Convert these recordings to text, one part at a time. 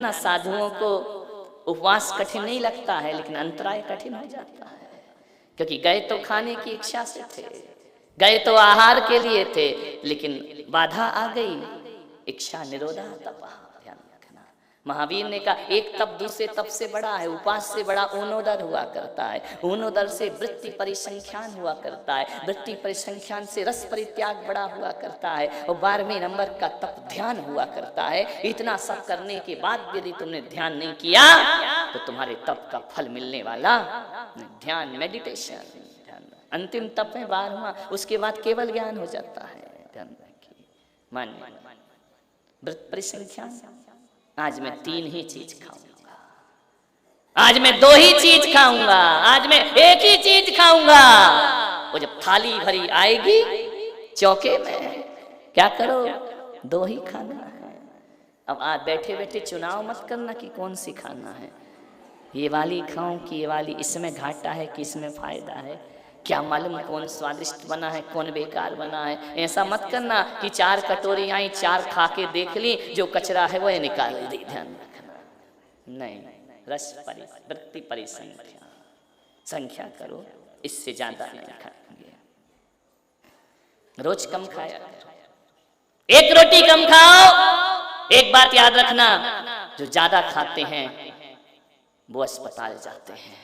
ना साधुओं को उपवास कठिन नहीं लगता है, लेकिन अंतराय कठिन हो जाता है, क्योंकि गए तो खाने की इच्छा से थे, गए तो आहार के लिए थे, लेकिन बाधा आ गई, इच्छा निरोधा तपा। ध्यान रखना, महावीर ने कहा एक तप दूसरे तप से बड़ा है, उपास से बड़ा ऊनोदर हुआ करता है, ऊनोदर से वृत्ति परिसंख्यान हुआ करता है, वृत्ति परिसंख्यान से रस परित्याग बड़ा हुआ करता है, और 12वें नंबर का तप ध्यान हुआ करता है। इतना सब करने के बाद यदि तुमने ध्यान नहीं किया तो तुम्हारे तप का फल मिलने वाला ध्यान, मेडिटेशन। अंतिम तप में 12वां, उसके बाद केवल ज्ञान हो जाता है। ध्यान रखिए, मानिए वृत्ति परिसंख्यान। आज मैं 3 ही चीज खाऊंगा, आज मैं 2 ही चीज खाऊंगा, आज मैं 1 ही चीज खाऊंगा। वो जब थाली भरी आएगी चौके में, क्या करो, 2 ही खाना है। अब आज बैठे बैठे चुनाव मत करना कि कौन सी खाना है, ये वाली खाऊं कि ये वाली, इसमें घाटा है कि इसमें फायदा है, क्या मालूम कौन स्वादिष्ट बना है कौन बेकार बना है। ऐसा मत करना कि 4 कटोरी आई, 4 खा के देख ली, जो कचरा है वो निकाल दी। ध्यान रखना, नहीं, रस वृत्ति परिसंख्या, संख्या करो, इससे ज्यादा नहीं खाएंगे। रोज कम खाया करो, 1 रोटी कम खाओ। एक बात याद रखना, जो ज्यादा खाते हैं वो अस्पताल जाते हैं,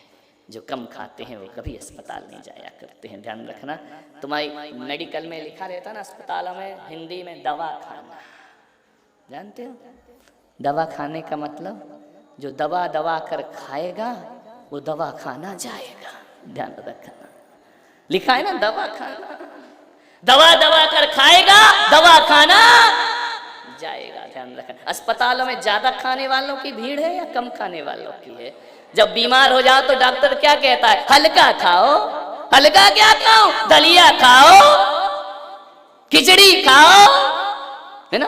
जो कम खाते हैं वो कभी अस्पताल नहीं जाया करते हैं। ध्यान रखना, तुम्हारी मेडिकल में लिखा रहता ना, अस्पतालों में हिंदी में दवा खाना, जानते हो दवा खाने का मतलब, जो दवा दवा कर खाएगा वो दवा खाना जाएगा। ध्यान रखना, लिखा है ना दवा खाना, दवा दवा कर खाएगा दवा खाना जाएगा। ध्यान रखना, अस्पतालों में ज्यादा खाने वालों की भीड़ है या कम खाने वालों की है? जब बीमार हो जाओ तो डॉक्टर क्या कहता है, हल्का खाओ। हल्का क्या खाओ, दलिया खाओ, खिचड़ी खाओ, है ना।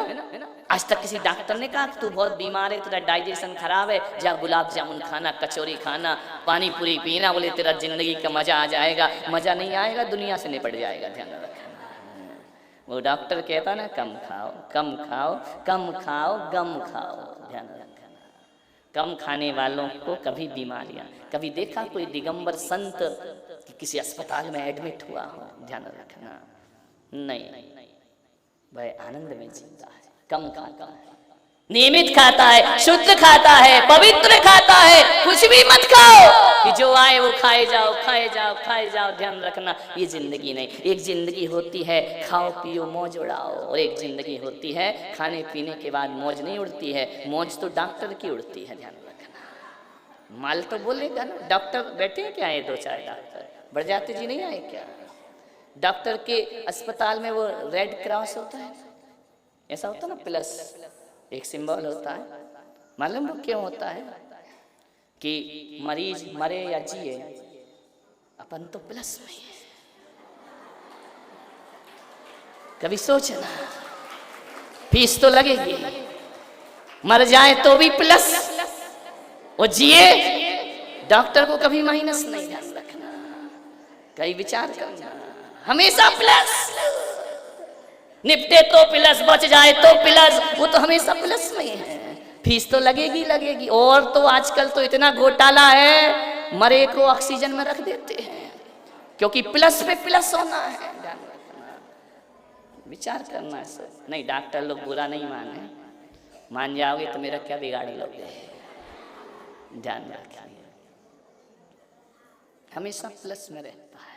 आज तक किसी डॉक्टर ने कहा तू बहुत बीमार है, तेरा डाइजेशन खराब है, जा गुलाब जामुन खाना, कचौरी खाना, पानी पूरी पीना, बोले तेरा जिंदगी का मजा आ जाएगा। मजा नहीं आएगा, दुनिया से निपट जाएगा। ध्यान रखना, वो डॉक्टर कहता ना कम खाओ, कम खाओ, कम खाओ, गम खाओ। ध्यान रखना, कम खाने वालों को कभी बीमारियां, कभी देखा कोई दिगंबर संत कि किसी अस्पताल में एडमिट हुआ हो? ध्यान रखना, नहीं, वह आनंद में जीता है, कम खाता है, नियमित खाता है, शुद्ध खाता है, पवित्र खाता है। कुछ भी मत खाओ कि जो आए वो खाए जाओ, खाए जाओ, खाए जाओ। ध्यान रखना, ये जिंदगी नहीं। एक जिंदगी होती है खाओ पियो मौज उड़ाओ, और एक जिंदगी होती है खाने पीने के बाद मौज नहीं उड़ती है, मौज तो डॉक्टर की उड़ती है। ध्यान रखना, माल तो बोलेगा ना, डॉक्टर बैठे हैं क्या, ये 2-4 डॉक्टर, बड़जाते जी नहीं आए क्या? डॉक्टर के अस्पताल में वो रेड क्रॉस होता है, ऐसा होता ना, प्लस एक सिंबल होता है। मालूम वो क्यों होता है? कि मरीज मरे या जिए, अपन तो प्लस में है। कभी सोचना, फीस तो लगेगी, मर जाए तो भी प्लस, वो जिए डॉक्टर को कभी माइनस नहीं। ध्यान रखना, कई विचार करना, हमेशा प्लस, निपटे तो प्लस, बच जाए तो प्लस, वो तो हमेशा प्लस में है। फीस तो लगेगी लगेगी, और तो आजकल तो इतना घोटाला है, मरे को ऑक्सीजन में रख देते हैं, क्योंकि प्लस पे प्लस होना है। ध्यान रखना, विचार करना है सर। नहीं, डॉक्टर लोग बुरा नहीं माने, मान जाओगे तो मेरा क्या बिगाड़ लोगे। ध्यान रखिए, हमेशा प्लस में रहता है।